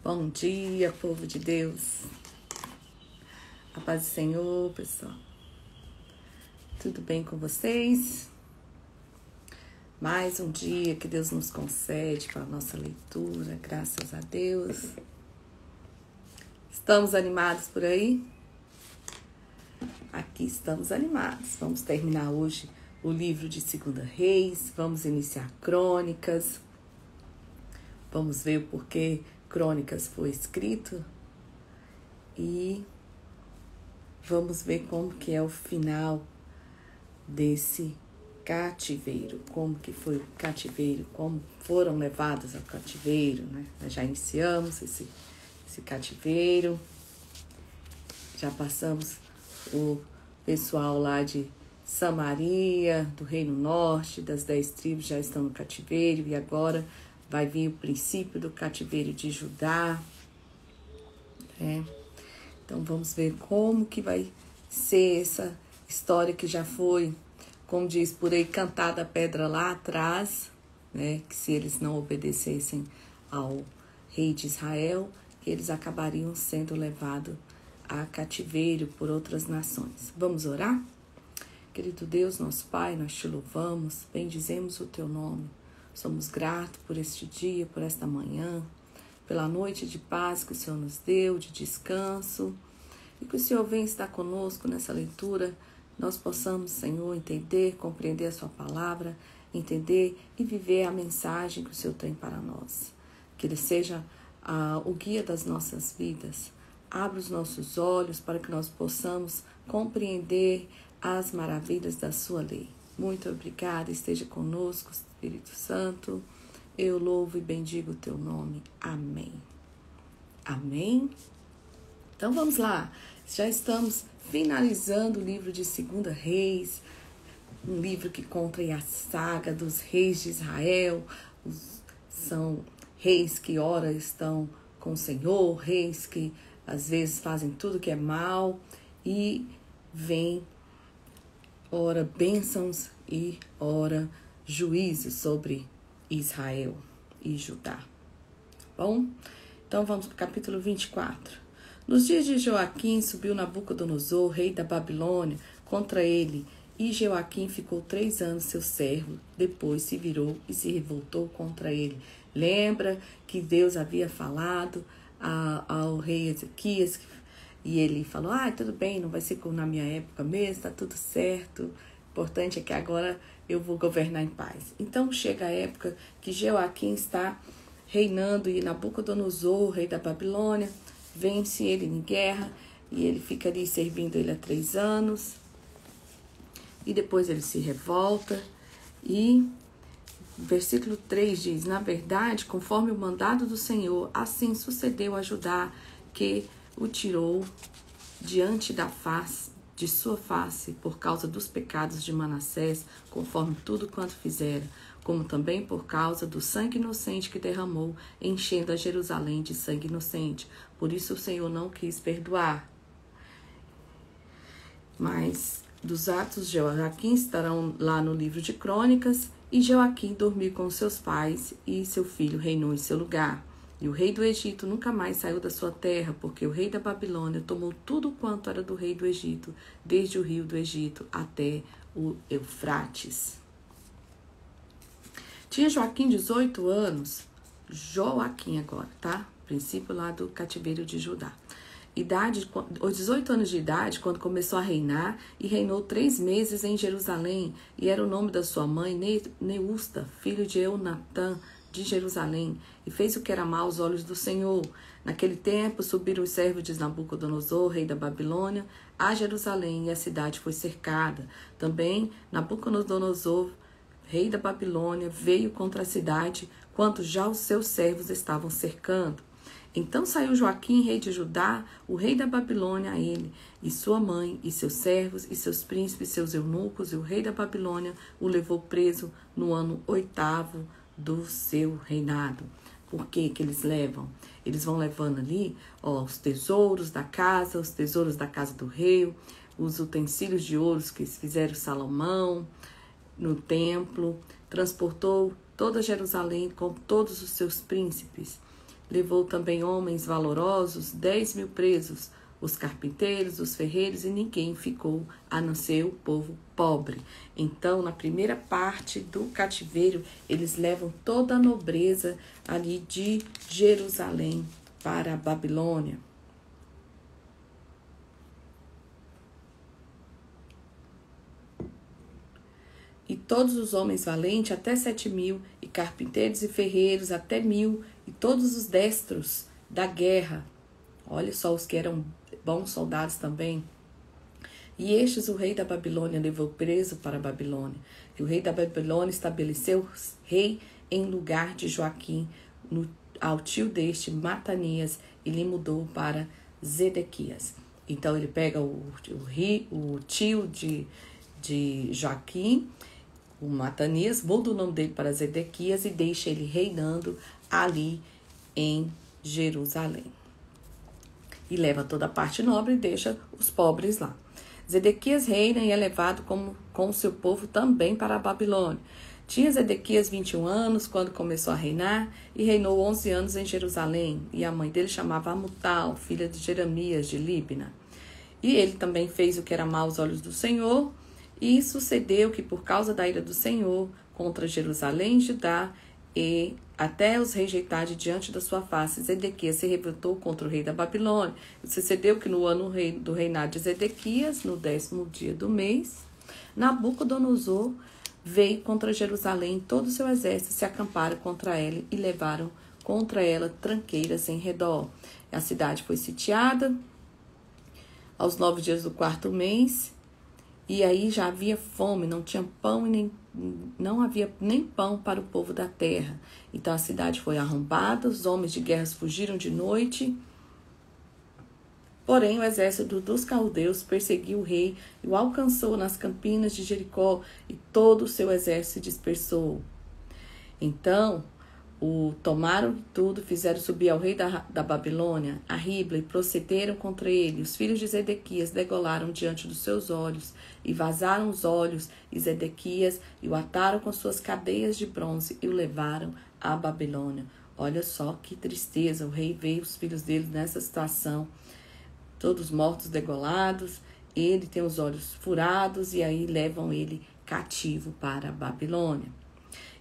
Bom dia, povo de Deus. A paz do Senhor, pessoal. Tudo bem com vocês? Mais um dia que Deus nos concede para a nossa leitura, graças a Deus. Estamos animados por aí? Aqui estamos animados. Vamos terminar hoje o livro de 2 Reis, vamos iniciar Crônicas. Vamos ver o porquê Crônicas foi escrito e vamos ver como que é o final desse cativeiro, como que foi o cativeiro, como foram levados ao cativeiro, né? Nós já iniciamos esse cativeiro, já passamos o pessoal lá de Samaria, do Reino Norte, das 10 tribos já estão no cativeiro e agora vai vir o princípio do cativeiro de Judá, né? Então vamos ver como que vai ser essa história que já foi, como diz por aí, cantada a pedra lá atrás, né? Que se eles não obedecessem ao rei de Israel, eles acabariam sendo levados a cativeiro por outras nações. Vamos orar? Querido Deus, nosso Pai, nós te louvamos, bendizemos o teu nome. Somos gratos por este dia, por esta manhã, pela noite de paz que o Senhor nos deu, de descanso, e que o Senhor venha estar conosco nessa leitura, nós possamos, Senhor, entender, compreender a sua palavra, entender e viver a mensagem que o Senhor tem para nós. Que Ele seja o guia das nossas vidas. Abra os nossos olhos para que nós possamos compreender as maravilhas da sua lei. Muito obrigada, esteja conosco, Espírito Santo. Eu louvo e bendigo o teu nome. Amém. Amém. Então vamos lá. Já estamos finalizando o livro de 2 Reis, um livro que conta a saga dos reis de Israel. São reis que ora estão com o Senhor, reis que às vezes fazem tudo que é mal e vem ora bênçãos e ora juízos sobre Israel e Judá. Bom, então vamos para o capítulo 24. Nos dias de Joaquim, subiu Nabucodonosor, rei da Babilônia, contra ele, e Joaquim ficou 3 anos seu servo. Depois se virou e se revoltou contra ele. Lembra que Deus havia falado ao rei Ezequias, e ele falou, tudo bem, não vai ser como na minha época mesmo, tá tudo certo. O importante é que agora eu vou governar em paz. Então chega a época que Joaquim está reinando e Nabucodonosor, rei da Babilônia, vence ele em guerra e ele fica ali servindo ele há 3 anos. E depois ele se revolta e versículo 3 diz, na verdade, conforme o mandado do Senhor, assim sucedeu a Judá, que o tirou diante de sua face por causa dos pecados de Manassés, conforme tudo quanto fizera, como também por causa do sangue inocente que derramou, enchendo a Jerusalém de sangue inocente. Por isso o Senhor não quis perdoar. Mas dos atos de Joaquim estarão lá no livro de Crônicas, e Joaquim dormiu com seus pais, e seu filho reinou em seu lugar. E o rei do Egito nunca mais saiu da sua terra, porque o rei da Babilônia tomou tudo quanto era do rei do Egito, desde o rio do Egito até o Eufrates. Tinha Joaquim 18 anos, Joaquim agora, tá? Princípio lá do cativeiro de Judá. Aos 18 anos de idade, quando começou a reinar, e reinou 3 meses em Jerusalém, e era o nome da sua mãe, Neusta, filho de Eunatã, de Jerusalém, e fez o que era mal aos olhos do Senhor. Naquele tempo subiram os servos de Nabucodonosor, rei da Babilônia, a Jerusalém, e a cidade foi cercada. Também Nabucodonosor, rei da Babilônia, veio contra a cidade, quando já os seus servos estavam cercando. Então saiu Joaquim, rei de Judá, o rei da Babilônia, a ele, e sua mãe, e seus servos, e seus príncipes, seus eunucos, e o rei da Babilônia o levou preso no ano 8º do seu reinado. Por que eles levam? Eles vão levando ali os tesouros da casa, os tesouros da casa do rei, os utensílios de ouro que fizeram Salomão no templo, transportou toda Jerusalém com todos os seus príncipes. levou também homens valorosos, 10.000 presos, os carpinteiros, os ferreiros, e ninguém ficou, a não ser o povo pobre. Então, na primeira parte do cativeiro, eles levam toda a nobreza ali de Jerusalém para a Babilônia. E todos os homens valentes, até 7.000, e carpinteiros e ferreiros, até 1.000, e todos os destros da guerra. Olha só os que eram bons soldados também. E estes o rei da Babilônia levou preso para a Babilônia. E o rei da Babilônia estabeleceu rei em lugar de Joaquim, ao tio deste, Matanias, e lhe mudou para Zedequias. Então ele pega o tio de Joaquim, o Matanias, muda o nome dele para Zedequias e deixa ele reinando ali em Jerusalém. E leva toda a parte nobre e deixa os pobres lá. Zedequias reina e é levado com o seu povo também para a Babilônia. Tinha Zedequias 21 anos quando começou a reinar e reinou 11 anos em Jerusalém. E a mãe dele chamava Amutal, filha de Jeremias de Líbina. E ele também fez o que era mau aos olhos do Senhor. E sucedeu que por causa da ira do Senhor contra Jerusalém e Judá, e até os rejeitar de diante da sua face, Zedequias se revoltou contra o rei da Babilônia. Sucedeu que no ano do reinado de Zedequias, no 10º dia do mês, Nabucodonosor veio contra Jerusalém, todo o seu exército se acamparam contra ela e levaram contra ela tranqueiras em redor. A cidade foi sitiada aos 9 dias do 4º mês, e aí já havia fome, não tinha pão e não havia nem pão para o povo da terra. Então a cidade foi arrombada, os homens de guerra fugiram de noite. Porém, o exército dos caldeus perseguiu o rei e o alcançou nas campinas de Jericó, e todo o seu exército se dispersou. Então, tomaram tudo, fizeram subir ao rei da Babilônia, a Ribla, e procederam contra ele. Os filhos de Zedequias degolaram diante dos seus olhos, e vazaram os olhos de Zedequias, e o ataram com suas cadeias de bronze, e o levaram à Babilônia. Olha só que tristeza, o rei veio, os filhos dele nessa situação, todos mortos, degolados, ele tem os olhos furados, e aí levam ele cativo para a Babilônia.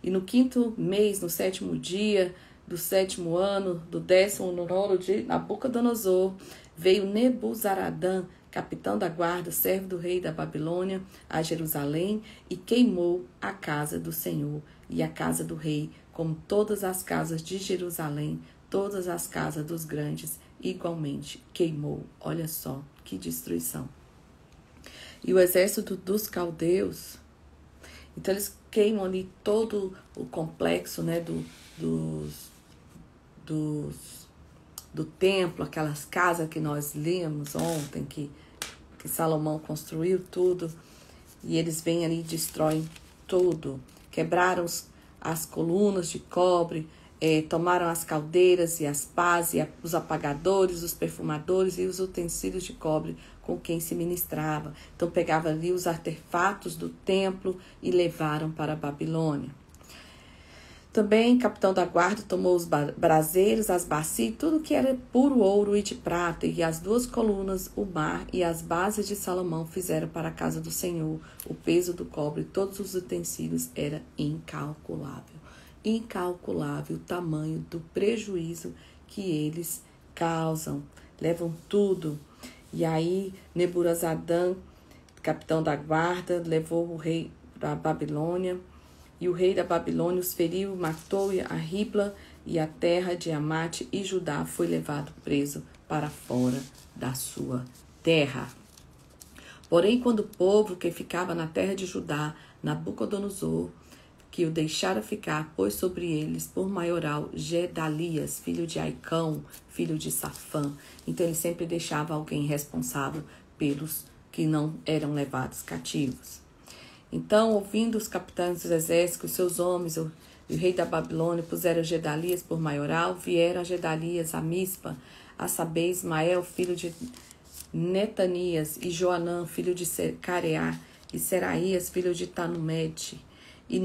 E no 5º mês, no 7º dia do 7º ano, do 19º de Nabucodonosor, veio Nebuzaradã, capitão da guarda, servo do rei da Babilônia, a Jerusalém, e queimou a casa do Senhor e a casa do rei, como todas as casas de Jerusalém, todas as casas dos grandes, igualmente queimou. Olha só que destruição. E o exército dos caldeus, então eles queimam ali todo o complexo, né, do templo, aquelas casas que nós lemos ontem, que Salomão construiu tudo, e eles vêm ali e destroem tudo. Quebraram as colunas de cobre, tomaram as caldeiras e as pás, e os apagadores, os perfumadores e os utensílios de cobre com quem se ministrava. Então pegava ali os artefatos do templo e levaram para a Babilônia. Também, capitão da guarda tomou os braseiros, as bacias, tudo que era puro ouro e de prata, e as 2 colunas, o mar e as bases de Salomão fizeram para a casa do Senhor. O peso do cobre e todos os utensílios era incalculável. Incalculável o tamanho do prejuízo que eles causam. Levam tudo. E aí, Nebuzaradã, capitão da guarda, levou o rei para a Babilônia. E o rei da Babilônia os feriu, matou a Ribla e a terra de Amate, e Judá foi levado preso para fora da sua terra. Porém, quando o povo que ficava na terra de Judá, Nabucodonosor, que o deixara ficar, pôs sobre eles por maioral Gedalias, filho de Aicão, filho de Safã. Então ele sempre deixava alguém responsável pelos que não eram levados cativos. Então, ouvindo os capitães dos exércitos, seus homens, o rei da Babilônia, puseram Gedalias por maioral, vieram a Gedalias a Mispa, a saber, Ismael, filho de Netanias, e Joanã, filho de Careá, e Seraías, filho de Tanumete, e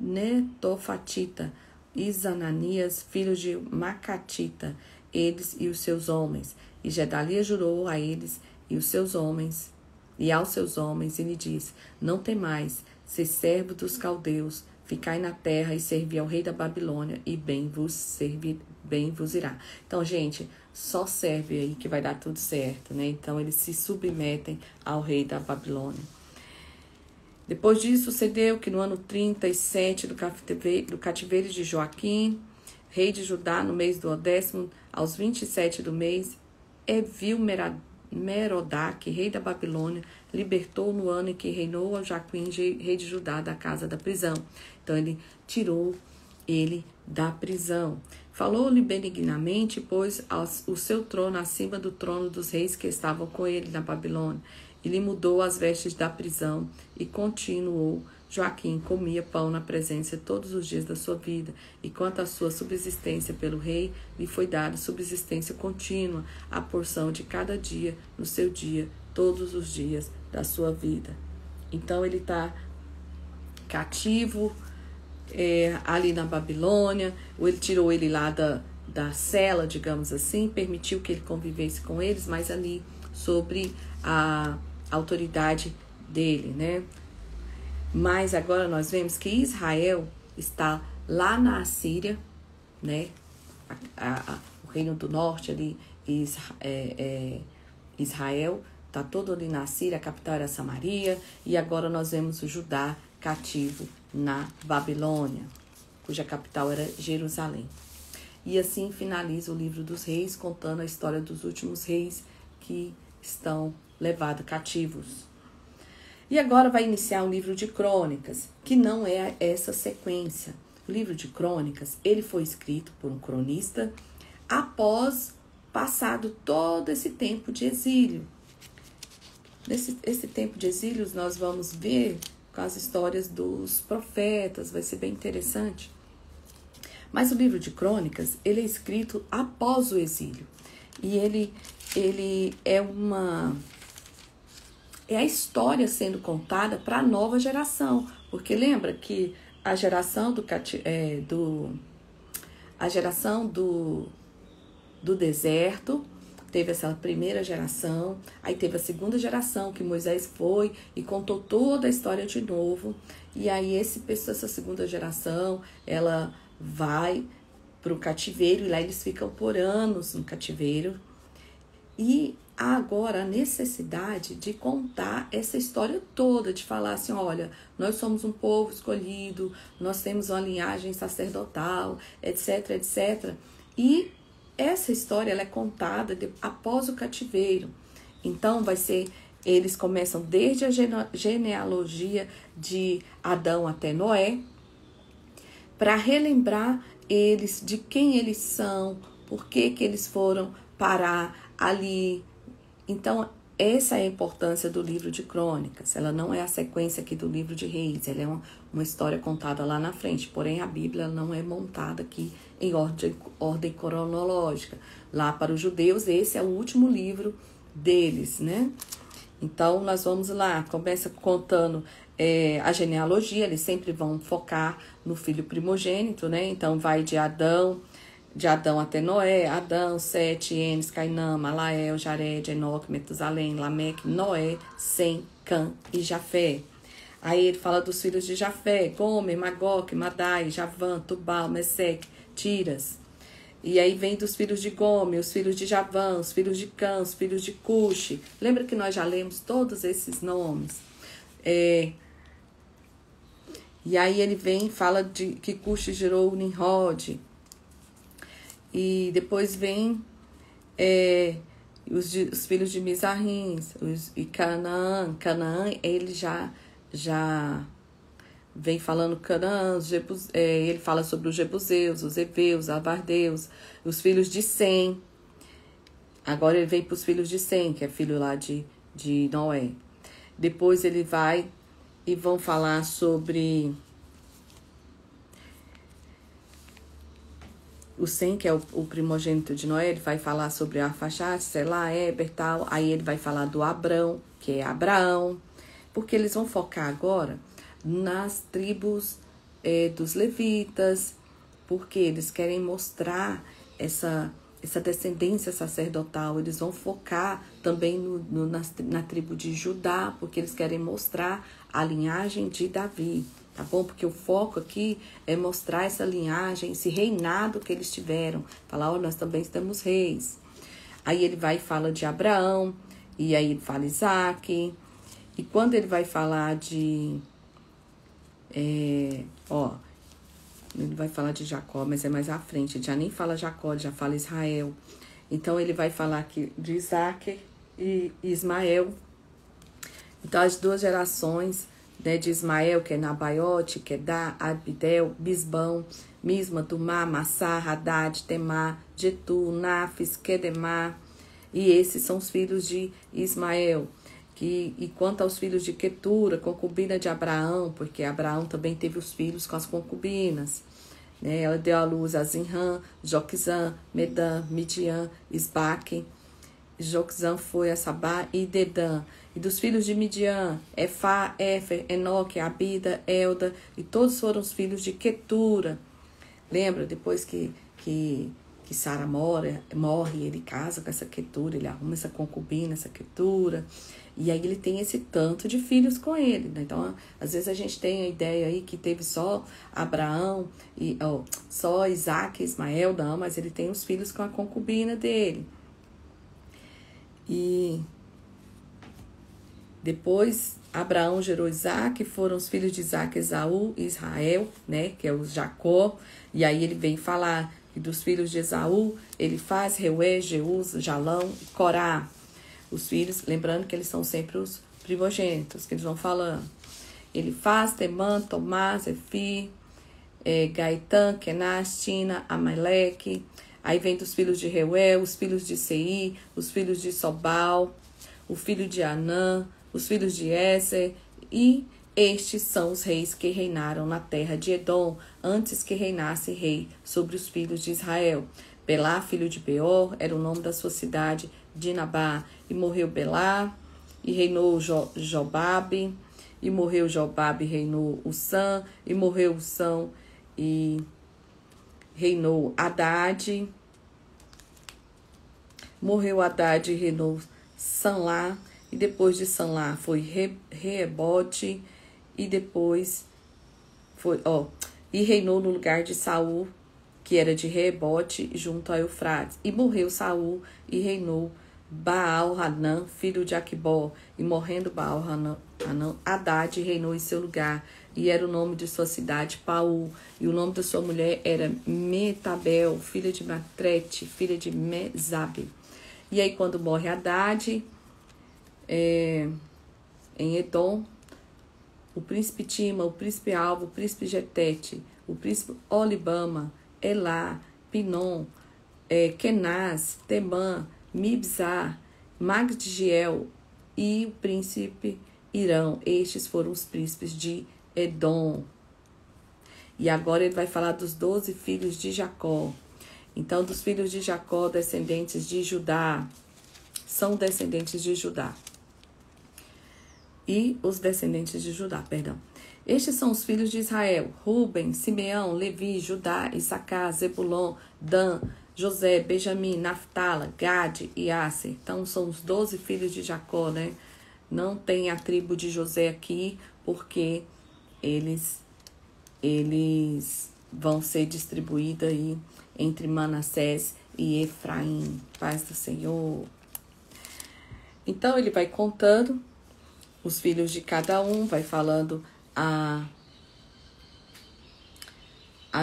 Netofatita, Isananias, filho de Macatita, eles e os seus homens. E Gedalias jurou a eles e os seus homens, e aos seus homens, e lhe disse: não temais, ser servo dos caldeus, ficai na terra e servi ao rei da Babilônia, e bem vos irá. Então, gente, só serve aí que vai dar tudo certo, né? Então, eles se submetem ao rei da Babilônia. Depois disso, sucedeu que no ano 37 do cativeiro de Joaquim, rei de Judá, no mês do 10º, aos 27 do mês, Evil-Merodach, rei da Babilônia, libertou no ano em que reinou Joaquim, rei de Judá, da casa da prisão. Então, ele tirou ele da prisão. Falou-lhe benignamente, pôs o seu trono acima do trono dos reis que estavam com ele na Babilônia. E lhe mudou as vestes da prisão e continuou. Joaquim comia pão na presença todos os dias da sua vida, e quanto à sua subsistência pelo rei, lhe foi dada subsistência contínua, a porção de cada dia no seu dia, todos os dias da sua vida. Então ele está cativo ali na Babilônia, ou ele tirou ele lá da cela, digamos assim, permitiu que ele convivesse com eles, mas ali sobre a autoridade dele, né? Mas agora nós vemos que Israel está lá na Assíria, né? O reino do norte ali, Israel, está todo ali na Síria, a capital era Samaria, e agora nós vemos o Judá cativo na Babilônia, cuja capital era Jerusalém. E assim finaliza o livro dos reis, contando a história dos últimos reis que estão levados cativos. E agora vai iniciar o livro de Crônicas, que não é essa sequência. O livro de Crônicas, ele foi escrito por um cronista após passado todo esse tempo de exílio. Nesse tempo de exílio, nós vamos ver com as histórias dos profetas, vai ser bem interessante. Mas o livro de Crônicas, ele é escrito após o exílio. E ele é a história sendo contada para a nova geração. Porque lembra que a geração do deserto teve essa primeira geração, aí teve a segunda geração que Moisés foi e contou toda a história de novo. E aí essa segunda geração, ela vai para o cativeiro e lá eles ficam por anos no cativeiro. E há agora a necessidade de contar essa história toda, de falar assim, olha, nós somos um povo escolhido, nós temos uma linhagem sacerdotal, etc, etc. E essa história ela é contada após o cativeiro. Então eles começam desde a genealogia de Adão até Noé, para relembrar eles de quem eles são, por que eles foram parar ali. Então, essa é a importância do livro de Crônicas. Ela não é a sequência aqui do livro de Reis, ela é uma história contada lá na frente. Porém, a Bíblia não é montada aqui em ordem cronológica. Lá para os judeus, esse é o último livro deles, né? Então, nós vamos lá, começa contando a genealogia, eles sempre vão focar no filho primogênito, né? Então, vai de Adão até Noé, Adão, Sete, Enes, Cainã, Malael, Jared, Enoque, Metusalém, Lameque, Noé, Sem, Cã e Jafé. Aí ele fala dos filhos de Jafé, Gomer, Magoque, Madai, Javã, Tubal, Meseque, Tiras. E aí vem dos filhos de Gomer, os filhos de Javã, os filhos de Cã, os filhos de Cuxi. Lembra que nós já lemos todos esses nomes? E aí ele vem e fala de que Cuxi gerou o Nimrod. E depois vem os filhos de Mizarrim e Canaã. Canaã, ele já vem falando Canaã, ele fala sobre os Jebuseus, os Eveus, os Avardeus, os filhos de Sem. Agora ele vem para os filhos de Sem, que é filho lá de Noé. Depois ele vai e vão falar sobre o Sem, que é o primogênito de Noé. Ele vai falar sobre Arfaxade, Selá, Éber, tal. Aí ele vai falar do Abrão, que é Abraão. Porque eles vão focar agora nas tribos dos levitas, porque eles querem mostrar essa descendência sacerdotal. Eles vão focar também na tribo de Judá, porque eles querem mostrar a linhagem de Davi, tá bom? Porque o foco aqui é mostrar essa linhagem, esse reinado que eles tiveram. Falar, ó, nós também temos reis. Aí ele vai e fala de Abraão, e aí ele fala Isaac. E quando ele vai falar de... ele vai falar de Jacó, mas é mais à frente. Ele já nem fala Jacó, ele já fala Israel. Então, ele vai falar aqui de Isaac e Ismael. Então, as duas gerações, né, de Ismael, que é Nabaiote, Kedar, Abidel, Bisbão, Misma, Dumá, Massá, Hadad, Temá, Jetu, Nafis, Kedemá. E esses são os filhos de Ismael. E quanto aos filhos de Quetura, concubina de Abraão, porque Abraão também teve os filhos com as concubinas, né? Ela deu à luz a Zinrã, Joquizã, Medã, Midian, Isbaque. Joquizã foi a Sabá e Dedã. E dos filhos de Midian, Efá, Éfer, Enoque, Abida, Elda, e todos foram os filhos de Quetura. Lembra, depois que Sara morre, ele casa com essa Quetura, ele arruma essa concubina, essa Quetura, e aí ele tem esse tanto de filhos com ele, né? Então, às vezes a gente tem a ideia aí que teve só Abraão, só Isaac e Ismael, não, mas ele tem os filhos com a concubina dele. E depois Abraão gerou Isaac, foram os filhos de Isaac, Esaú e Israel, né, que é o Jacó, e aí ele vem falar que dos filhos de Esaú, ele faz Reué, Jeús, Jalão e Corá. Os filhos, lembrando que eles são sempre os primogênitos, que eles vão falando. Ele faz Temã, Tomás, Efi, Gaitã, Kenaz, Tina, Amaleque. Aí vem dos filhos de Reuel, os filhos de Seir, os filhos de Sobal, o filho de Anã, os filhos de Éser. E estes são os reis que reinaram na terra de Edom, antes que reinasse rei sobre os filhos de Israel. Belá, filho de Beor, era o nome da sua cidade, Dinabá. E morreu Belá, e reinou Jobabe, e morreu Jobabe, e reinou Ussã, e morreu Ussã, e reinou Haddad. Morreu Haddad, e reinou Sanlá, e depois de Sanlá foi Reebote, e depois foi, e reinou no lugar de Saul, que era de Reebote, junto a Eufrates. E morreu Saul, e reinou Baal-Hanã, filho de Aquibó, e morrendo Baal-Hanã, Haddad reinou em seu lugar, e era o nome de sua cidade Paú, e o nome da sua mulher era Metabel, filha de Matrete, filha de Mezabe. E aí quando morre Haddad, em Edom, o príncipe Tima, o príncipe Alvo, o príncipe Getete, o príncipe Olibama, Elá, Pinom, Kenaz, Temã, Mibzar, Magdiel e o príncipe Irão. Estes foram os príncipes de Edom. E agora ele vai falar dos 12 filhos de Jacó. Então, dos filhos de Jacó, descendentes de Judá, são descendentes de Judá. E os descendentes de Judá, perdão. Estes são os filhos de Israel: Ruben, Simeão, Levi, Judá, Issacar, Zebulon, Dan, José, Benjamim, Naftala, Gade e Asser. Então, são os 12 filhos de Jacó, né? Não tem a tribo de José aqui, porque eles vão ser distribuídos aí entre Manassés e Efraim. Paz do Senhor. Então, ele vai contando os filhos de cada um, vai falando a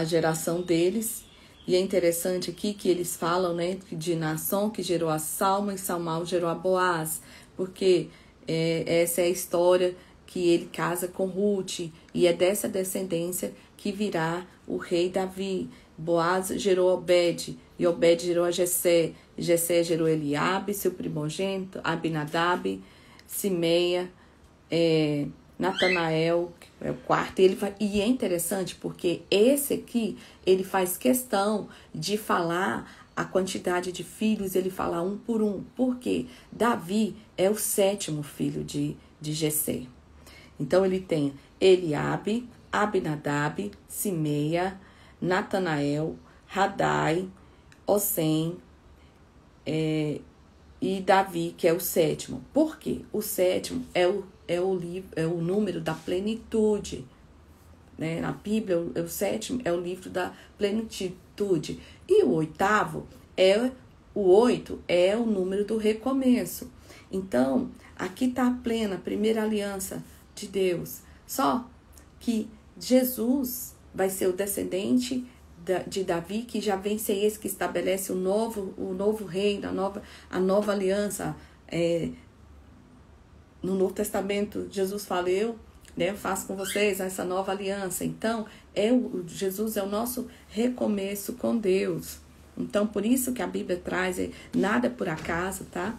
geração deles. E é interessante aqui que eles falam, né, de Naasson, que gerou a Salma, e Salmal gerou a Boaz, porque essa é a história que ele casa com Ruth, e é dessa descendência que virá o rei Davi. Boaz gerou Obed, e Obed gerou a Jessé, Jessé gerou Eliabe, seu primogênito, Abinadab, Simeia, Natanael, que é o quarto. E é interessante porque esse aqui, ele faz questão de falar a quantidade de filhos, ele fala um por um. Por quê? Davi é o 7º filho de Jessé. Então, ele tem Eliabe, Abinadab, Simeia, Natanael, Radai, Osem e Davi, que é o sétimo. Por quê? O sétimo é o número da plenitude. Né? Na Bíblia, o sétimo é o livro da plenitude. E o oitavo o 8 é o número do recomeço. Então, aqui está a plena, a primeira aliança de Deus. Só que Jesus vai ser o descendente de Davi, que já vem ser esse que estabelece o novo reino, a nova aliança. No Novo Testamento, Jesus fala, eu faço com vocês essa nova aliança. Então, Jesus é o nosso recomeço com Deus. Então, por isso que a Bíblia traz, nada por acaso, tá?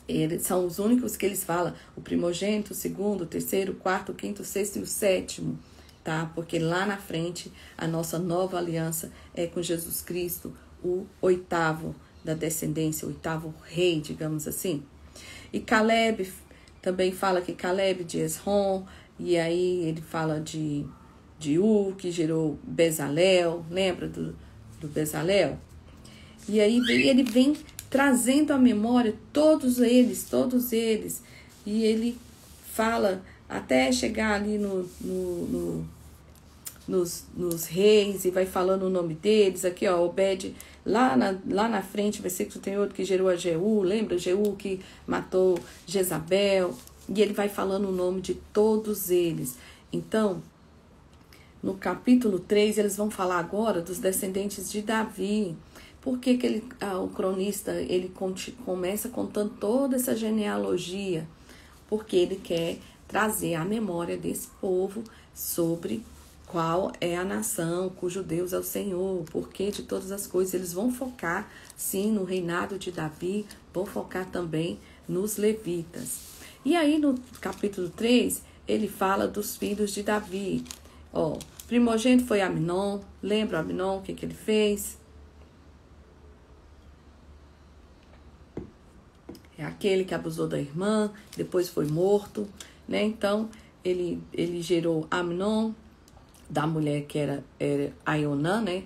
Eles são os únicos que eles falam, o primogênito, o segundo, o terceiro, o quarto, o quinto, o sexto e o sétimo, tá? Porque lá na frente, a nossa nova aliança é com Jesus Cristo, o oitavo da descendência, o oitavo rei, digamos assim. E Caleb, também fala que Caleb de Esrom, e aí ele fala de que gerou Bezalel, lembra do Bezalel? E aí ele vem trazendo à memória todos eles, e ele fala até chegar ali nos reis, e vai falando o nome deles, aqui ó, Obed, lá na frente, versículo tem outro que gerou a Jeú, lembra? Jeú que matou Jezabel, e ele vai falando o nome de todos eles. Então, no capítulo 3, eles vão falar agora dos descendentes de Davi. Por que o cronista ele começa contando toda essa genealogia? Porque ele quer trazer à memória desse povo sobre qual é a nação cujo Deus é o Senhor, o porquê de todas as coisas. Eles vão focar, sim, no reinado de Davi, vão focar também nos levitas. E aí no capítulo 3, ele fala dos filhos de Davi. Ó, primogênito foi Amnon, lembra Amnon, o que ele fez? É aquele que abusou da irmã, depois foi morto, né? Então, ele gerou Amnon, da mulher que era Aionã, né?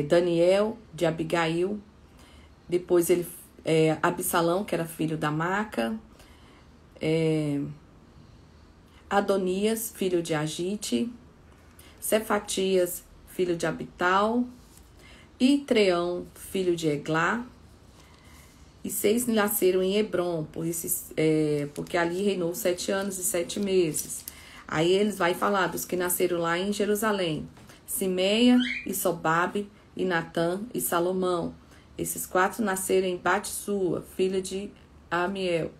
Daniel, de Abigail. Depois, Absalão, que era filho da Maca. Adonias, filho de Agite. Cefatias, filho de Abital. E Treão, filho de Eglá. E 6 nasceram em Hebron, porque ali reinou 7 anos e 7 meses. Aí eles vai falar dos que nasceram lá em Jerusalém. Simeia e Sobabe e Natã e Salomão. Esses 4 nasceram em Bat-sua, filha de Amiel.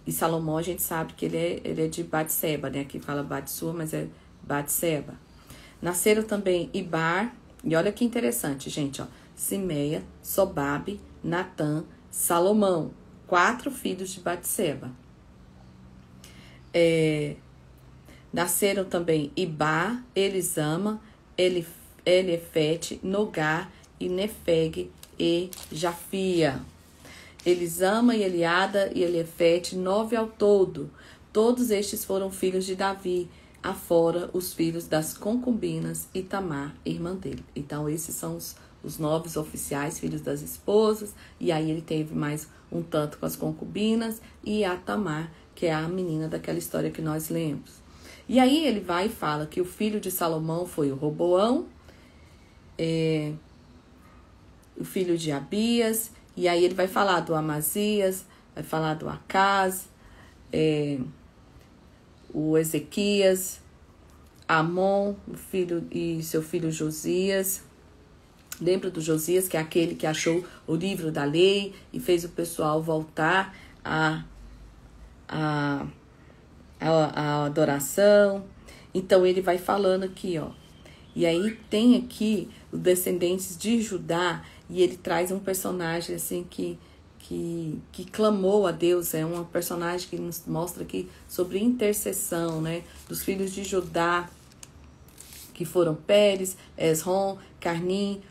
E Salomão a gente sabe que ele é de Batseba, né? Aqui fala Bat-sua, mas é Batseba. Nasceram também Ibar, e olha que interessante, gente, ó. Simeia, Sobabe, Natã, Salomão, 4 filhos de Batseba. Nasceram também Ibá, Elisama, Elefete, Nogar e Nefeg e Jafia. Elisama e Eliada e Elefete, 9 ao todo. Todos estes foram filhos de Davi, afora os filhos das concubinas e Tamar, irmã dele. Então, esses são os 9 oficiais, filhos das esposas, e aí ele teve mais um tanto com as concubinas, e a Tamar, que é a menina daquela história que nós lemos. E aí ele vai e fala que o filho de Salomão foi o Roboão, o filho de Abias, e aí ele vai falar do Amazias, vai falar do Acaz, o Ezequias, Amon, o filho e seu filho Josias. Lembra do Josias, que é aquele que achou o livro da lei e fez o pessoal voltar à adoração. Então ele vai falando aqui, ó. E aí tem aqui os descendentes de Judá, e ele traz um personagem assim que clamou a Deus. É um personagem que nos mostra aqui sobre intercessão, né? Dos filhos de Judá, que foram Pérez, Esrom, Carnim,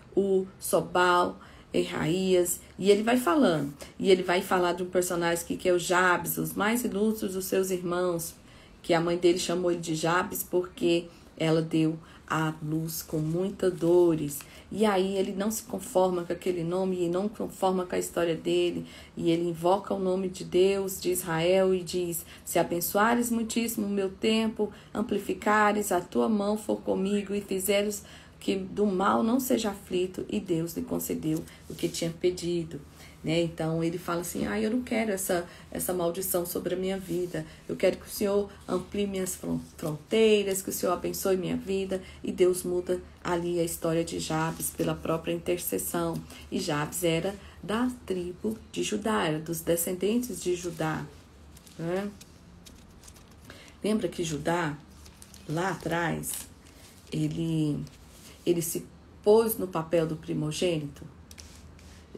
Sobal, Erraías, e ele vai falando. E ele vai falar de um personagem que é o Jabes, os mais ilustres dos seus irmãos, que a mãe dele chamou ele de Jabes porque ela deu à luz com muitas dores. E aí ele não se conforma com aquele nome e não conforma com a história dele. E ele invoca o nome de Deus, de Israel, e diz: se abençoares muitíssimo o meu tempo, amplificares, a tua mão for comigo e fizeres que do mal não seja aflito. E Deus lhe concedeu o que tinha pedido. Né? Então ele fala assim: eu não quero essa maldição sobre a minha vida, eu quero que o Senhor amplie minhas fronteiras, que o Senhor abençoe minha vida. E Deus muda ali a história de Jabes pela própria intercessão. E Jabes era da tribo de Judá, era dos descendentes de Judá, né? Lembra que Judá, lá atrás, ele se pôs no papel do primogênito.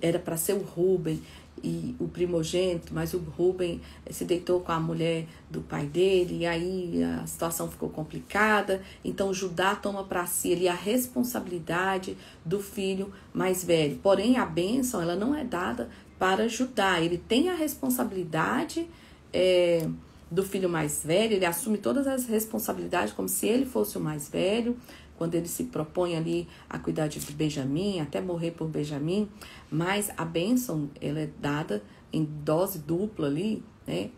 Era para ser o Rúben e o primogênito, mas o Rúben se deitou com a mulher do pai dele, e aí a situação ficou complicada. Então Judá toma para si ali a responsabilidade do filho mais velho. Porém, a bênção, ela não é dada para Judá. Ele tem a responsabilidade do filho mais velho, ele assume todas as responsabilidades como se ele fosse o mais velho, quando ele se propõe ali a cuidar de Benjamim, até morrer por Benjamim. Mas a bênção, ela é dada em dose dupla ali, né?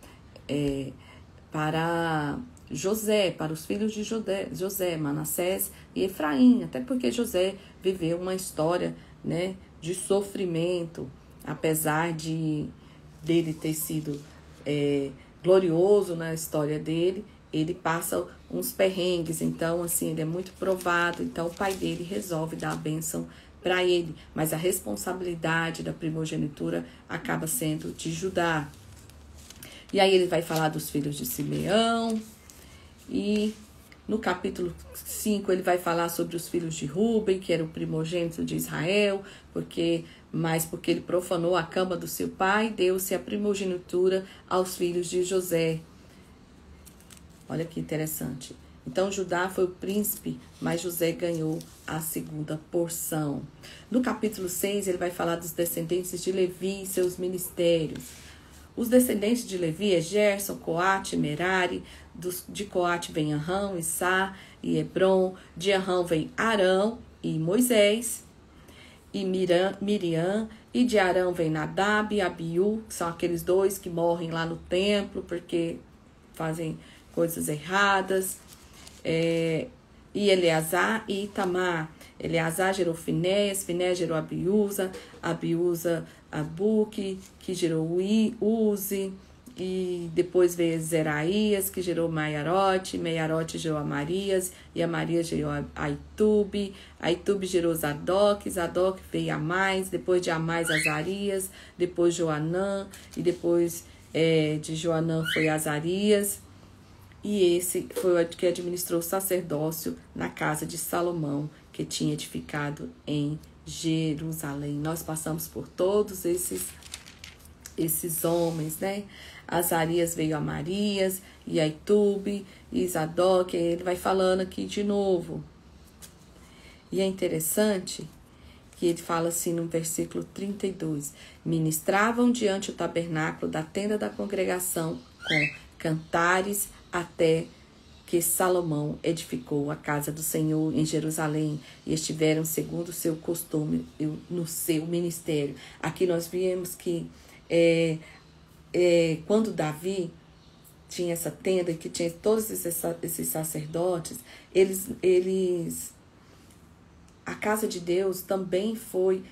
Para José, para os filhos de José, Manassés e Efraim, até porque José viveu uma história, né, de sofrimento, apesar dele ter sido glorioso na história dele. Ele passa uns perrengues, então assim, ele é muito provado. Então o pai dele resolve dar a bênção para ele, mas a responsabilidade da primogenitura acaba sendo de Judá. E aí ele vai falar dos filhos de Simeão, e no capítulo 5 ele vai falar sobre os filhos de Rúben, que era o primogênito de Israel, porque ele profanou a cama do seu pai, deu-se a primogenitura aos filhos de José. Olha que interessante. Então Judá foi o príncipe, mas José ganhou a segunda porção. No capítulo 6 ele vai falar dos descendentes de Levi e seus ministérios. Os descendentes de Levi é Gerson, Coate, Merari. De Coate vem Arão, Issá e Hebron. De Arão vem Arão e Moisés e Miriam. E de Arão vem Nadab e Abiú, que são aqueles dois que morrem lá no templo porque fazem coisas erradas. E Eleazar e Itamar. Eleazar gerou Finéias, Finéias gerou Abiúza, Abiúza Abuque, que gerou Uzi, e depois veio Zeraías, que gerou Maiarote, Meiarote gerou Amarias, e Amarias gerou Aitube, Aitube gerou Zadok, Zadok veio Amais, depois de Amais Azarias, depois Joanã, e depois de Joanã foi Azarias. E esse foi o que administrou o sacerdócio na casa de Salomão, que tinha edificado em Jerusalém. Nós passamos por todos esses homens, né? Azarias veio a Amarias, e Aitube, e Zadok. Ele vai falando aqui de novo. E é interessante que ele fala assim no versículo 32. Ministravam diante o tabernáculo da tenda da congregação com cantares, até que Salomão edificou a casa do Senhor em Jerusalém, e estiveram segundo o seu costume no seu ministério. Aqui nós vimos que quando Davi tinha essa tenda, que tinha todos esses sacerdotes, a casa de Deus também foi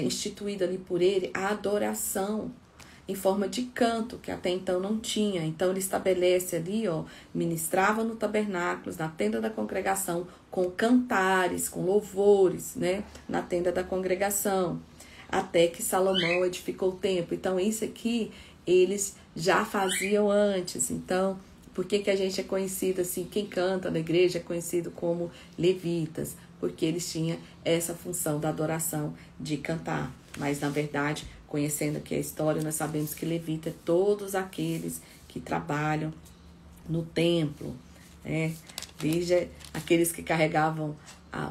instituída ali por ele a adoração em forma de canto, que até então não tinha. Então ele estabelece ali, ministrava no tabernáculo, na tenda da congregação, com cantares, com louvores, né, na tenda da congregação, até que Salomão edificou o templo. Então isso aqui eles já faziam antes. Então, por que a gente é conhecido assim, quem canta na igreja é conhecido como levitas? Porque eles tinham essa função da adoração, de cantar. Mas, na verdade, conhecendo aqui a história, nós sabemos que levita é todos aqueles que trabalham no templo, né? Veja, aqueles que carregavam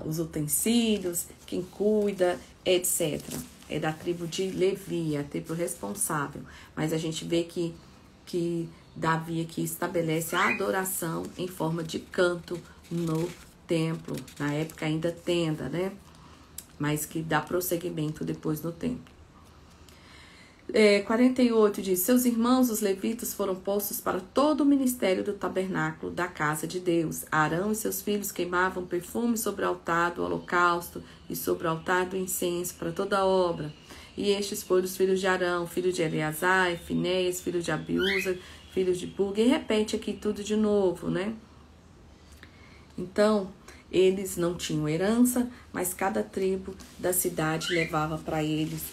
os utensílios, quem cuida, etc. É da tribo de Levi, a tribo responsável. Mas a gente vê que Davi aqui estabelece a adoração em forma de canto no templo, na época ainda tenda, né? Mas que dá prosseguimento depois no templo. 48 diz: seus irmãos, os levitas, foram postos para todo o ministério do tabernáculo da casa de Deus. Arão e seus filhos queimavam perfume sobre o altar do holocausto e sobre o altar do incenso para toda a obra. E estes foram os filhos de Arão, filho de Eleazar, Finéias, filho de Abiúzar, filho de Bugue. E repete aqui tudo de novo, né? Então, eles não tinham herança, mas cada tribo da cidade levava para eles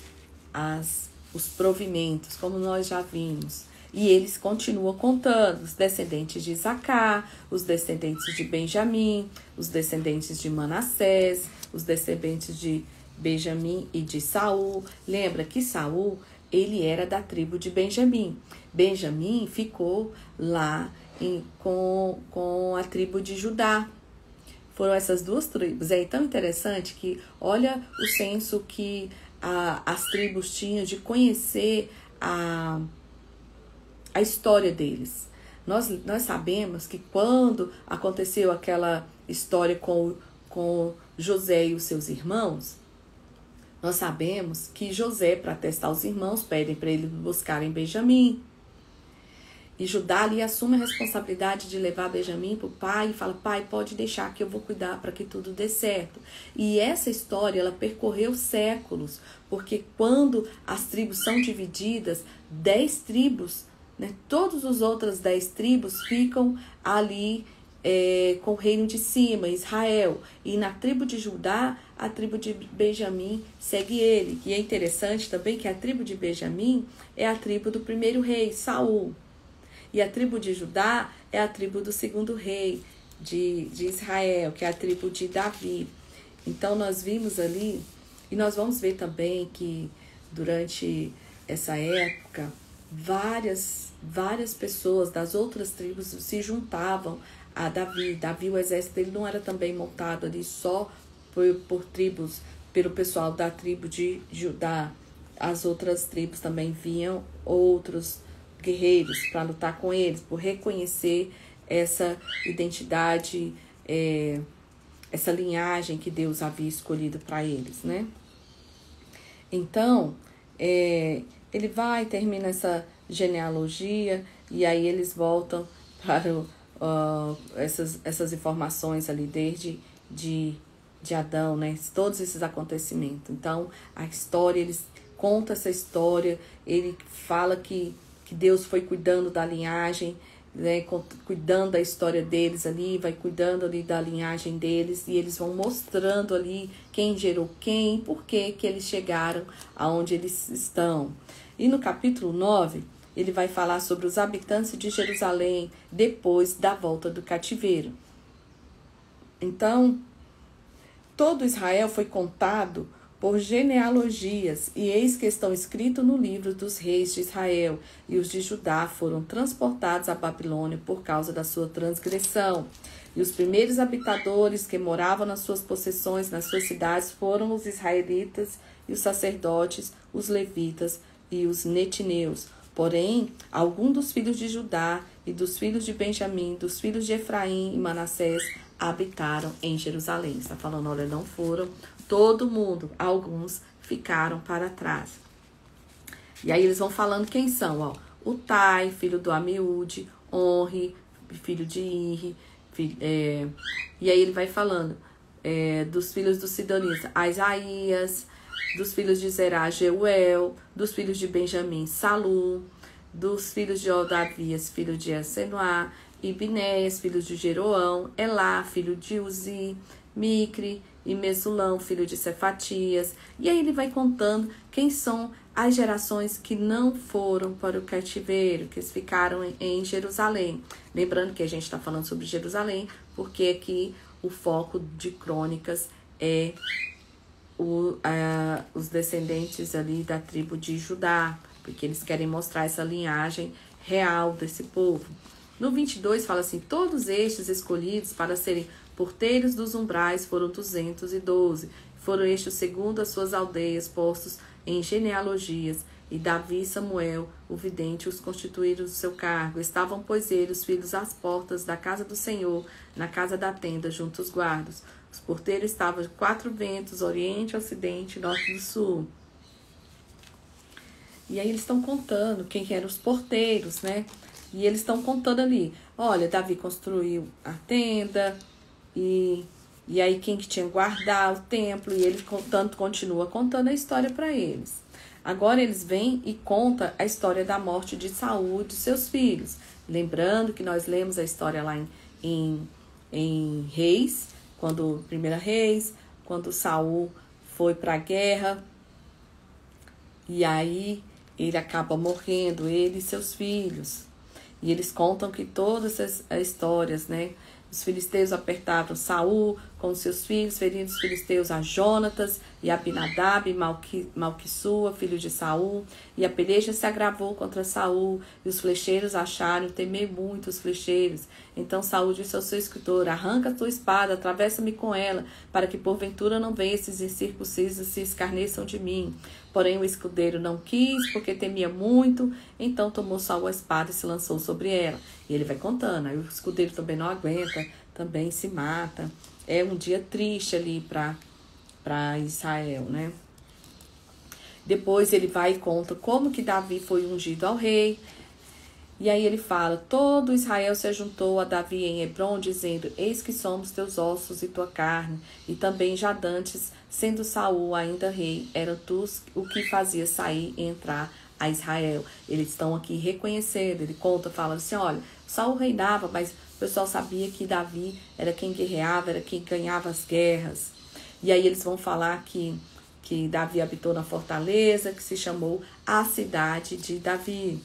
os provimentos, como nós já vimos. E eles continuam contando os descendentes de Isacar, os descendentes de Benjamim, os descendentes de Manassés, os descendentes de Benjamim e de Saul. Lembra que Saul, ele era da tribo de Benjamim. Benjamim ficou lá com a tribo de Judá. Foram essas duas tribos. É tão interessante que olha o senso que as tribos tinham de conhecer a história deles. Nós sabemos que quando aconteceu aquela história com José e os seus irmãos, nós sabemos que José, para testar os irmãos, pedem para eles buscarem Benjamim. E Judá ali assume a responsabilidade de levar Benjamim para o pai e fala: pai, pode deixar que eu vou cuidar para que tudo dê certo. E essa história, ela percorreu séculos, porque quando as tribos são divididas, 10 tribos, né, todas as outras 10 tribos ficam ali com o reino de cima, Israel. E na tribo de Judá, a tribo de Benjamim segue ele. E é interessante também que a tribo de Benjamim é a tribo do primeiro rei, Saul. E a tribo de Judá é a tribo do segundo rei de Israel, que é a tribo de Davi. Então, nós vimos ali, e nós vamos ver também que durante essa época, várias pessoas das outras tribos se juntavam a Davi. Davi, o exército dele não era também montado ali só por tribos, pelo pessoal da tribo de Judá. As outras tribos também vinham outros guerreiros para lutar com eles, por reconhecer essa identidade, essa linhagem que Deus havia escolhido para eles, né? Então, ele vai, termina essa genealogia, e aí eles voltam para essas informações ali desde de Adão, né? Todos esses acontecimentos. Então, a história, eles contam essa história, ele fala que Deus foi cuidando da linhagem, né, cuidando da história deles ali, vai cuidando ali da linhagem deles, e eles vão mostrando ali quem gerou quem, por que eles chegaram aonde eles estão. E no capítulo 9, ele vai falar sobre os habitantes de Jerusalém depois da volta do cativeiro. Então, todo Israel foi contado por genealogias, e eis que estão escritos no livro dos reis de Israel, e os de Judá foram transportados à Babilônia por causa da sua transgressão. E os primeiros habitadores que moravam nas suas possessões, nas suas cidades, foram os israelitas e os sacerdotes, os levitas e os netineus. Porém, alguns dos filhos de Judá e dos filhos de Benjamim, dos filhos de Efraim e Manassés, habitaram em Jerusalém. Está falando, olha, não foram todo mundo, alguns ficaram para trás. E aí eles vão falando quem são, ó. Utai, filho do Amiúde, Onri, filho de Irri, e aí ele vai falando dos filhos dos Sidonitas, Isaías, dos filhos de Zerá, Jeuel, dos filhos de Benjamim, Salu, dos filhos de Odavias, filho de Asenuá, Ibinéias, filho de Jeroão, Elá, filho de Uzi, Micre e Mesulão, filho de Cefatias. E aí ele vai contando quem são as gerações que não foram para o cativeiro, que ficaram em Jerusalém. Lembrando que a gente está falando sobre Jerusalém, porque aqui o foco de Crônicas é os descendentes ali da tribo de Judá, porque eles querem mostrar essa linhagem real desse povo. No 22 fala assim: todos estes escolhidos para serem porteiros dos umbrais foram 212. Foram estes segundo as suas aldeias, postos em genealogias. E Davi e Samuel, o vidente, os constituíram do seu cargo. Estavam, pois, eles, os filhos, às portas da casa do Senhor, na casa da tenda, junto aos guardas. Os porteiros estavam de 4 ventos, oriente, ocidente, norte e sul. E aí eles estão contando quem eram os porteiros, né? E eles estão contando ali, olha, Davi construiu a tenda, e aí quem que tinha que guardar o templo, e ele continua contando a história para eles. Agora eles vêm e contam a história da morte de Saul e de seus filhos. Lembrando que nós lemos a história lá em Reis, Primeira Reis, quando Saul foi para a guerra, e aí ele acaba morrendo, ele e seus filhos. E eles contam que todas as histórias, né? Os filisteus apertaram Saul com seus filhos, ferindo os filisteus a Jonatas e Abinadab e Malquissua, filho de Saul. E a peleja se agravou contra Saul, e os flecheiros acharam temer muito os flecheiros. Então Saul disse ao seu escritor: arranca a tua espada, atravessa-me com ela, para que porventura não venham esses incircuncisos se escarneçam de mim. Porém o escudeiro não quis, porque temia muito. Então tomou Saul a espada e se lançou sobre ela. E ele vai contando. Aí o escudeiro também não aguenta, também se mata. É um dia triste ali para Israel, né? Depois ele vai e conta como que Davi foi ungido ao rei. E aí ele fala: todo Israel se juntou a Davi em Hebrom, dizendo: eis que somos teus ossos e tua carne. E também já dantes, sendo Saul ainda rei, eram tu o que fazia sair e entrar a Israel. Eles estão aqui reconhecendo, ele conta, fala assim: olha, Saul reinava, mas o pessoal sabia que Davi era quem guerreava, era quem ganhava as guerras. E aí eles vão falar que Davi habitou na fortaleza, que se chamou a cidade de Davi.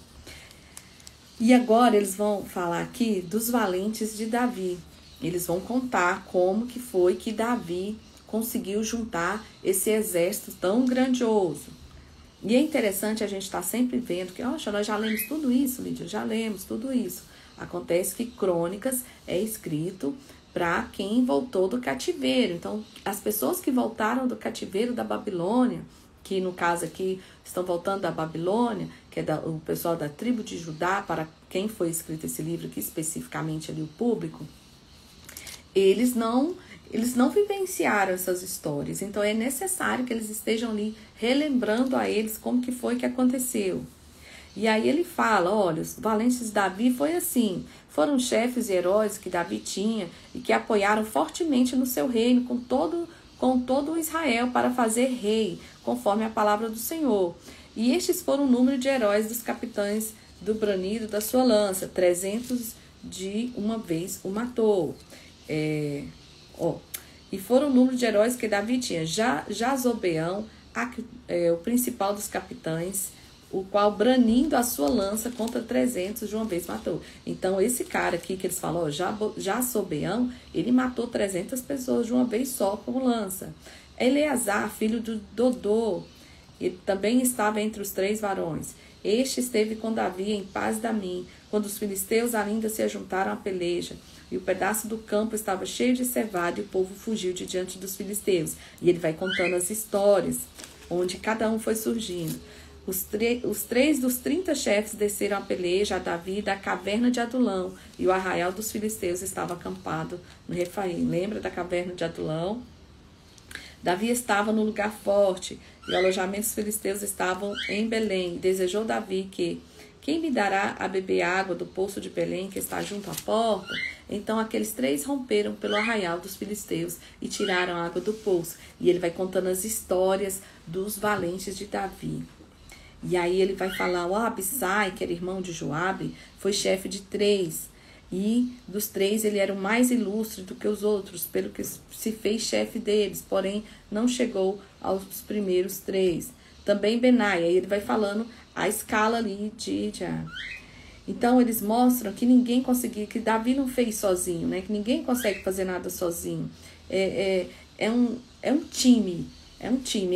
E agora eles vão falar aqui dos valentes de Davi. Eles vão contar como que foi que Davi conseguiu juntar esse exército tão grandioso. E é interessante a gente estar sempre vendo que, nós já lemos tudo isso, Lídia, já lemos tudo isso. Acontece que Crônicas é escrito para quem voltou do cativeiro. Então, as pessoas que voltaram do cativeiro da Babilônia, que no caso aqui estão voltando da Babilônia, que é o pessoal da tribo de Judá, para quem foi escrito esse livro aqui, especificamente ali o público, eles não vivenciaram essas histórias. Então é necessário que eles estejam ali relembrando a eles como que foi que aconteceu. E aí ele fala: olha, os valentes de Davi foi assim, foram chefes e heróis que Davi tinha e que apoiaram fortemente no seu reino com todo Israel para fazer rei, conforme a palavra do Senhor. E estes foram o número de heróis dos capitães do branido da sua lança, 300 de uma vez o matou. E foram o número de heróis que Davi tinha: Jazobeão, o principal dos capitães, o qual branindo a sua lança contra 300 de uma vez matou. Então esse cara aqui que eles falam, Jazobeão, ele matou 300 pessoas de uma vez só com lança. Eleazar, filho do Dodô, ele também estava entre os 3 varões. Este esteve com Davi em Paz-Damim, quando os filisteus ainda se ajuntaram à peleja, e o pedaço do campo estava cheio de cevada, e o povo fugiu de diante dos filisteus. E ele vai contando as histórias, onde cada um foi surgindo. Os 3 dos 30 chefes desceram a peleja a Davi da caverna de Adulão, e o arraial dos filisteus estava acampado no Refaim. Lembra da caverna de Adulão? Davi estava no lugar forte, e o alojamento dos filisteus estavam em Belém. Desejou Davi que: quem me dará a beber água do poço de Belém, que está junto à porta? Então aqueles 3 romperam pelo arraial dos filisteus e tiraram a água do poço. E ele vai contando as histórias dos valentes de Davi. E aí ele vai falar: o Abissai, que era irmão de Joabe, foi chefe de 3. E dos 3 ele era o mais ilustre do que os outros, pelo que se fez chefe deles, porém não chegou aos primeiros 3. Também Benaia, e ele vai falando a escala ali de Então eles mostram que ninguém conseguiu, que Davi não fez sozinho, né? Que ninguém consegue fazer nada sozinho. É um time.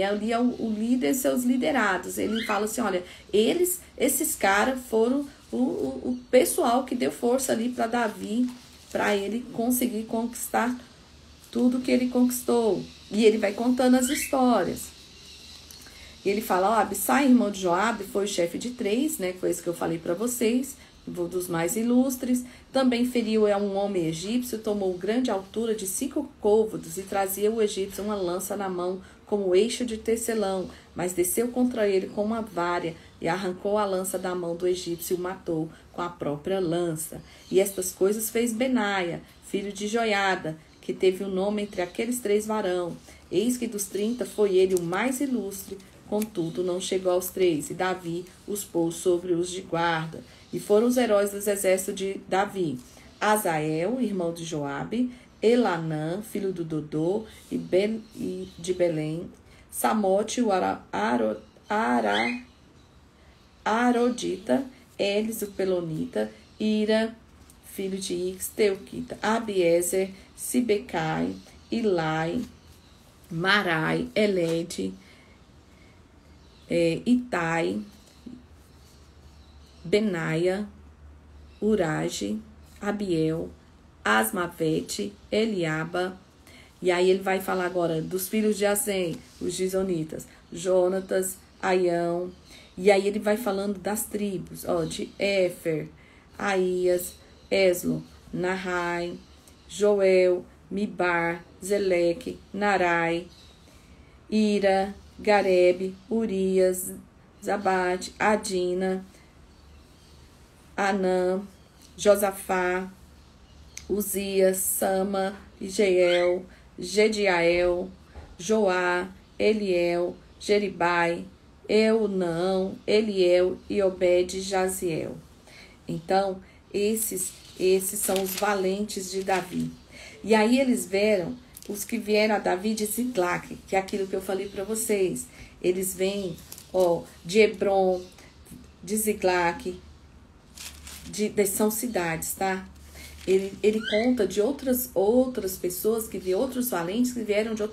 Ali é o líder e seus liderados. Ele fala assim: olha, esses caras foram o pessoal que deu força ali para Davi, para ele conseguir conquistar tudo que ele conquistou. E ele vai contando as histórias. E ele fala, ó, Abissai, irmão de Joabe, foi o chefe de 3, né? Foi isso que eu falei para vocês, dos mais ilustres. Também feriu um homem egípcio, tomou grande altura de 5 côvados e trazia o egípcio uma lança na mão como eixo de tecelão, mas desceu contra ele com uma vara e arrancou a lança da mão do egípcio e o matou com a própria lança. E estas coisas fez Benaia, filho de Joiada, que teve um nome entre aqueles 3 varão. Eis que dos 30 foi ele o mais ilustre, contudo não chegou aos 3, e Davi os pôs sobre os de guarda. E foram os heróis dos exércitos de Davi: Azael, irmão de Joabe, Elanã, filho do Dodô, e de Belém, Samote, o Arodita, Elis, o Pelonita, Ira, filho de Ix, Teuquita, Abiezer, Sibecai, Ilai, Marai, Elede, Itai, Benaia, Urage, Abiel, Asmavete, Eliaba. E aí ele vai falar agora dos filhos de Azem, os Gizonitas, Jonatas, Aião. E aí ele vai falando das tribos, ó, de Éfer, Aías, Eslo, Nahai, Joel, Mibar, Zeleque, Narai, Ira, Garebe, Urias, Zabade, Adina, Anã, Josafá, Uzias, Sama, Jeiel, Gediael, Joá, Eliel, Jeribai, Eunão, Eliel e Obed Jaziel. Então, esses são os valentes de Davi. E aí eles os que vieram a Davi de Ziclac, que é aquilo que eu falei para vocês. Eles vêm, ó, de Hebron, de Ziclac, são cidades, tá? Ele conta de outras pessoas, outros valentes que vieram de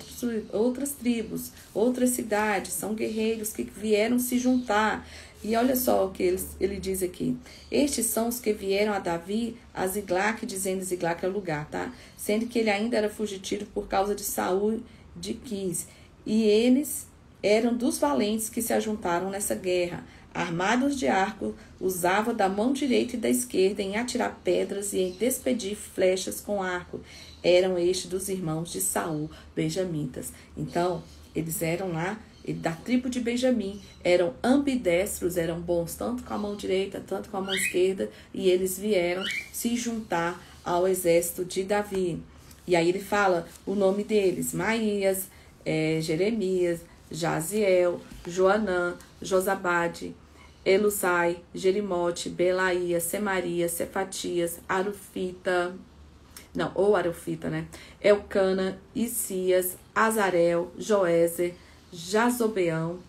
outras tribos, outras cidades, são guerreiros que vieram se juntar. E olha só o que ele diz aqui. Estes são os que vieram a Davi, a Ziclac, dizendo Ziclac é o lugar, tá? Sendo que ele ainda era fugitivo por causa de Saul de Quis. E eles eram dos valentes que se ajuntaram nessa guerra. Armados de arco, usava da mão direita e da esquerda em atirar pedras e em despedir flechas com arco. Eram estes dos irmãos de Saul, benjamitas. Então, eles eram lá, da tribo de Benjamim, eram ambidestros, eram bons tanto com a mão direita, tanto com a mão esquerda, e eles vieram se juntar ao exército de Davi. E aí ele fala o nome deles: Maías, Jeremias, Jaziel, Joanã, Josabade, Elusai, Jerimote, Belaía, Semaria, Cefatias, Arufita, né? Elcana, Isias, Azarel, Joézer, Jazobeão,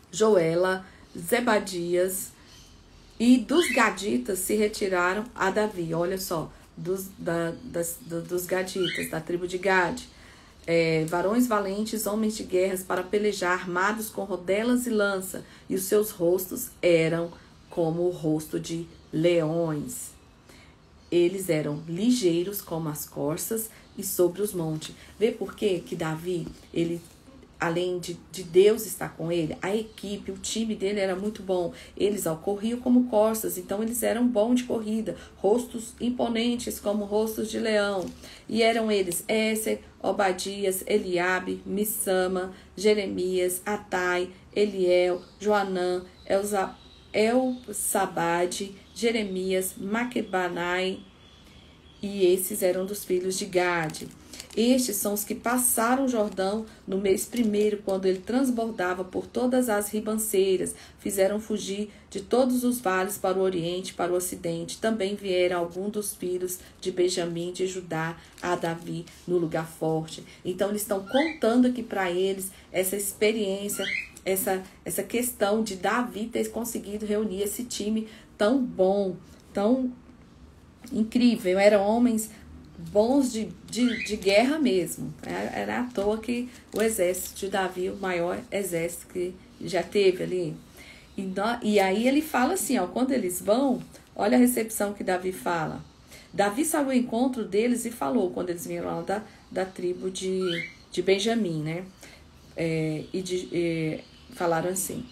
Joela, Zebadias. E dos gaditas se retiraram a Davi. Olha só, dos gaditas, da tribo de Gade. Varões valentes, homens de guerras para pelejar, armados com rodelas e lança, e os seus rostos eram como o rosto de leões. Eles eram ligeiros como as corças e sobre os montes. Vê por quê que Davi, ele, além de Deus estar com ele, a equipe, o time dele era muito bom. Eles corriam como corças, então eles eram bons de corrida. Rostos imponentes como rostos de leão. E eram eles Éser, Obadias, Eliabe, Missama, Jeremias, Atai, Eliel, Joanã, Elsabade, Jeremias, Maquebanai. E esses eram dos filhos de Gade. Estes são os que passaram o Jordão no mês primeiro, quando ele transbordava por todas as ribanceiras. Fizeram fugir de todos os vales para o oriente, para o ocidente. Também vieram alguns dos filhos de Benjamim, de Judá, a Davi, no lugar forte. Então, eles estão contando aqui para eles essa experiência, essa questão de Davi ter conseguido reunir esse time tão bom, tão incrível. Eram homens bons de guerra mesmo. Era à toa que o exército de Davi, o maior exército que já teve ali. E aí ele fala assim, ó, quando eles vão, olha a recepção que Davi fala. Davi saiu ao encontro deles e falou, quando eles vieram lá da tribo de Benjamim, né? Falaram assim,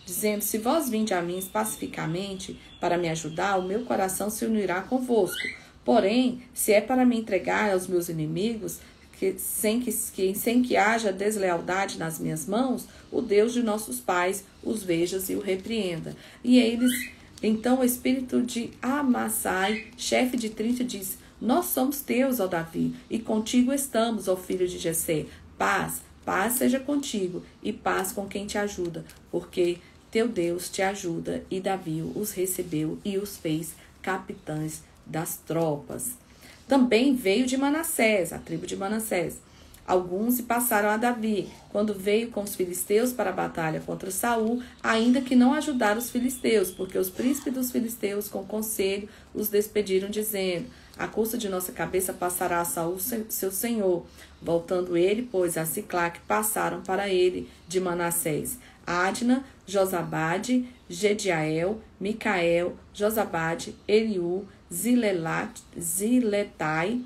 dizendo: se vós vinde a mim pacificamente para me ajudar, o meu coração se unirá convosco. Porém, se é para me entregar aos meus inimigos, sem que haja deslealdade nas minhas mãos, o Deus de nossos pais os veja e o repreenda. E então o espírito de Amassai, chefe de 30, diz: nós somos teus, ó Davi, e contigo estamos, ó filho de Jessé. Paz seja contigo, e paz com quem te ajuda, porque teu Deus te ajuda. E Davi os recebeu e os fez capitães das tropas. Também veio de Manassés, a tribo de Manassés, alguns se passaram a Davi, quando veio com os filisteus para a batalha contra Saul, ainda que não ajudaram os filisteus, porque os príncipes dos filisteus, com conselho, os despediram, dizendo: a custa de nossa cabeça passará a Saul, seu senhor. Voltando ele, pois, a Siclac, passaram para ele de Manassés Adna, Josabade, Gediael, Micael, Josabade, Eliú, Ziletai,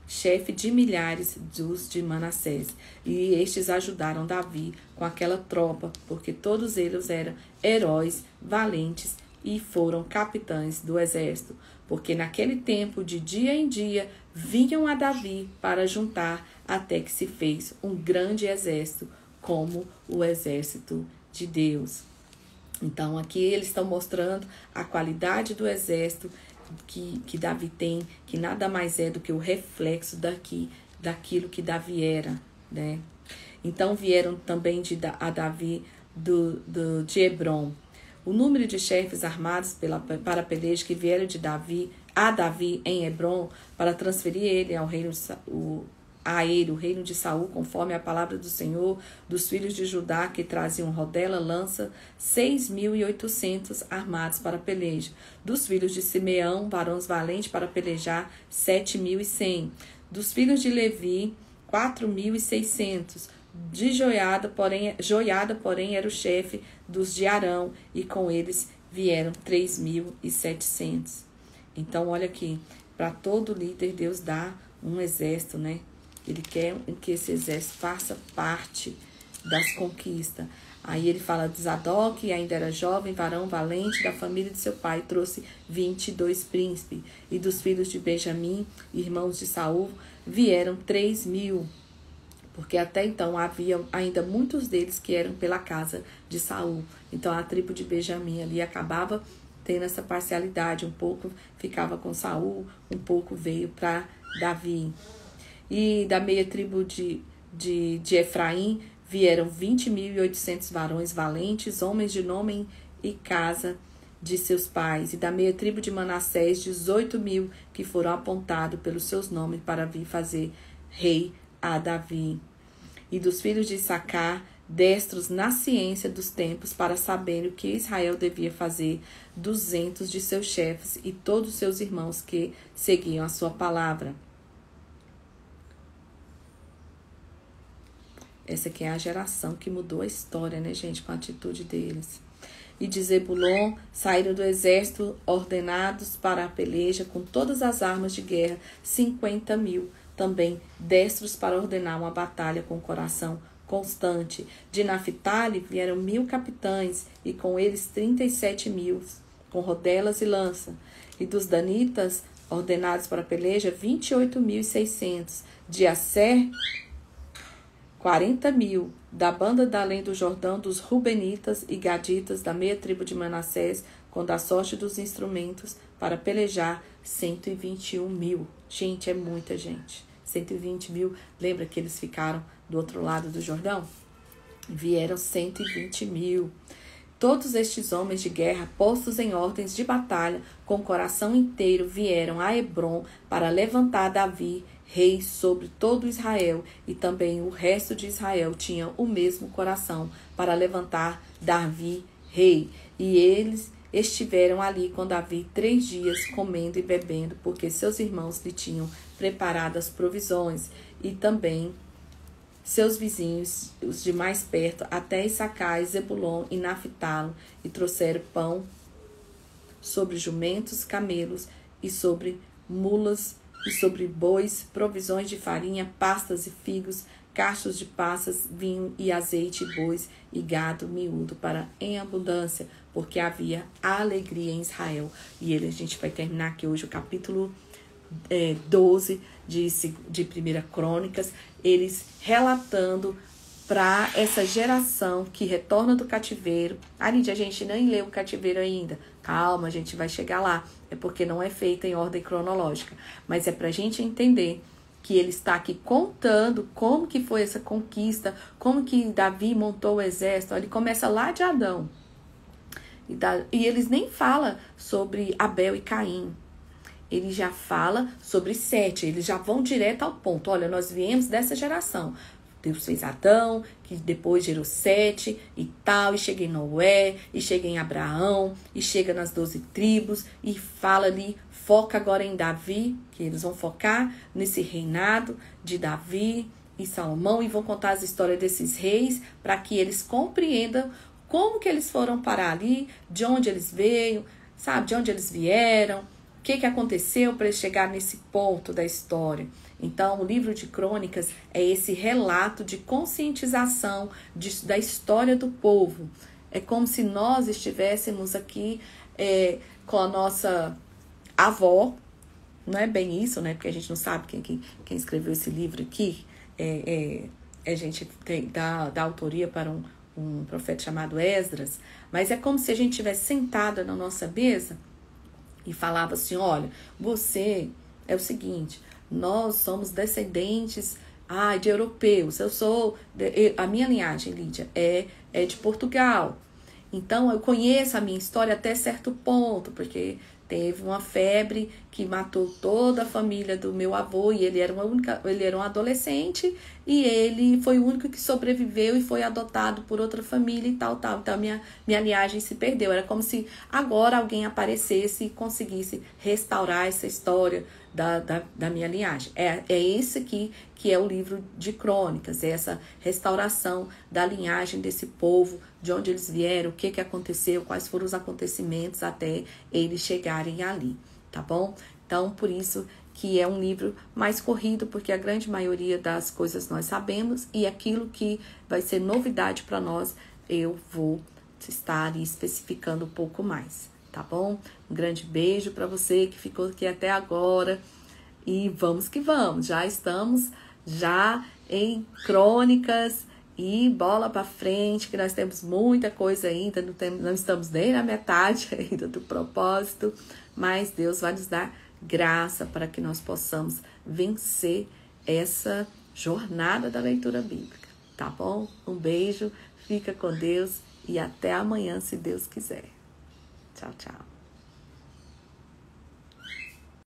chefe de milhares dos de Manassés. E estes ajudaram Davi com aquela tropa, porque todos eles eram heróis, valentes, e foram capitães do exército. Porque naquele tempo, de dia em dia, vinham a Davi para juntar, até que se fez um grande exército, como o exército de Deus. Então aqui eles estão mostrando a qualidade do exército que Davi tem, que nada mais é do que o reflexo daquilo que Davi era, né? Então vieram também a Davi de Hebron. O número de chefes armados para a peleja que vieram a Davi em Hebron, para transferir ele ao reino o reino de Saul, conforme a palavra do Senhor, dos filhos de Judá, que traziam rodela, lança, 6.800 armados para a peleja. Dos filhos de Simeão, varões valentes para pelejar, 7.100. Dos filhos de Levi, 4.600. De Joiada, porém, era o chefe dos de Arão, e com eles vieram 3.700. Então, olha aqui, para todo líder, Deus dá um exército, né? Ele quer que esse exército faça parte das conquistas. Aí ele fala de Zadok, que ainda era jovem, varão valente da família de seu pai, trouxe 22 príncipes. E dos filhos de Benjamim, irmãos de Saul, vieram 3.000. Porque até então havia ainda muitos deles que eram pela casa de Saul. Então a tribo de Benjamim ali acabava tendo essa parcialidade. Um pouco ficava com Saul, um pouco veio para Davi. E da meia tribo de Efraim vieram 20.800 varões valentes, homens de nome e casa de seus pais. E da meia tribo de Manassés, 18.000 que foram apontados pelos seus nomes para vir fazer rei a Davi. E dos filhos de Issacar, destros na ciência dos tempos, para saberem o que Israel devia fazer, 200 de seus chefes e todos os seus irmãos que seguiam a sua palavra. Essa aqui é a geração que mudou a história, né, gente, com a atitude deles. E de Zebulon saíram do exército ordenados para a peleja com todas as armas de guerra, 50.000, também destros para ordenar uma batalha com coração constante. De Naphtali vieram 1.000 capitães, e com eles 37.000, com rodelas e lança. E dos danitas, ordenados para a peleja, 28.600. De Asser, 40.000, da banda da além do Jordão, dos Rubenitas e Gaditas, da meia tribo de Manassés, com da sorte dos instrumentos, para pelejar, 121.000. Gente, é muita gente. 120.000, lembra que eles ficaram do outro lado do Jordão? Vieram 120.000. Todos estes homens de guerra, postos em ordens de batalha, com o coração inteiro, vieram a Hebron para levantar Davi, rei sobre todo Israel, e também o resto de Israel tinha o mesmo coração para levantar Davi, rei. E eles estiveram ali com Davi 3 dias, comendo e bebendo, porque seus irmãos lhe tinham preparado as provisões, e também seus vizinhos, os de mais perto, até Issacar, Zebulon e Naphtali, e trouxeram pão sobre jumentos, camelos e sobre mulas e sobre bois, provisões de farinha, pastas e figos, cachos de passas, vinho e azeite, bois e gado miúdo para em abundância, porque havia alegria em Israel. E a gente vai terminar aqui hoje o capítulo 12 de 1 Crônicas, eles relatando para essa geração que retorna do cativeiro. Lídia, a gente nem leu o cativeiro ainda. Calma, a gente vai chegar lá. É porque não é feita em ordem cronológica. Mas é para a gente entender que ele está aqui contando como que foi essa conquista, como que Davi montou o exército. Ele começa lá de Adão. E eles nem falam sobre Abel e Caim. Ele já fala sobre Sete. Eles já vão direto ao ponto. Olha, nós viemos dessa geração. Deus fez Adão, que depois gerou Sete e tal, e chega em Noé, e chega em Abraão, e chega nas 12 tribos, e fala ali, foca agora em Davi, que eles vão focar nesse reinado de Davi e Salomão, e vão contar as histórias desses reis, para que eles compreendam como que eles foram parar ali, de onde eles veio, sabe, de onde eles vieram, o que aconteceu para eles chegar nesse ponto da história. Então, o livro de Crônicas é esse relato de conscientização da história do povo. É como se nós estivéssemos aqui com a nossa avó. Não é bem isso, né? Porque a gente não sabe quem escreveu esse livro aqui. A gente dá autoria para um profeta chamado Esdras. Mas é como se a gente estivesse sentada na nossa mesa e falava assim, olha, você é o seguinte... Nós somos descendentes de europeus. A minha linhagem, Lídia, é de Portugal. Então, eu conheço a minha história até certo ponto, porque teve uma febre que matou toda a família do meu avô, e ele era um adolescente, e ele foi o único que sobreviveu e foi adotado por outra família e tal. Então, minha linhagem se perdeu. Era como se agora alguém aparecesse e conseguisse restaurar essa história da minha linhagem. É esse aqui que é o livro de Crônicas, é essa restauração da linhagem desse povo, de onde eles vieram, o que aconteceu, quais foram os acontecimentos até eles chegarem ali, tá bom? Então, por isso que é um livro mais corrido, porque a grande maioria das coisas nós sabemos, e aquilo que vai ser novidade para nós, eu vou estar ali especificando um pouco mais. Tá bom? Um grande beijo para você que ficou aqui até agora. E vamos que vamos. Já estamos em Crônicas e bola para frente, que nós temos muita coisa ainda. Não estamos nem na metade ainda do propósito. Mas Deus vai nos dar graça para que nós possamos vencer essa jornada da leitura bíblica. Tá bom? Um beijo. Fica com Deus e até amanhã, se Deus quiser. Tchau, tchau.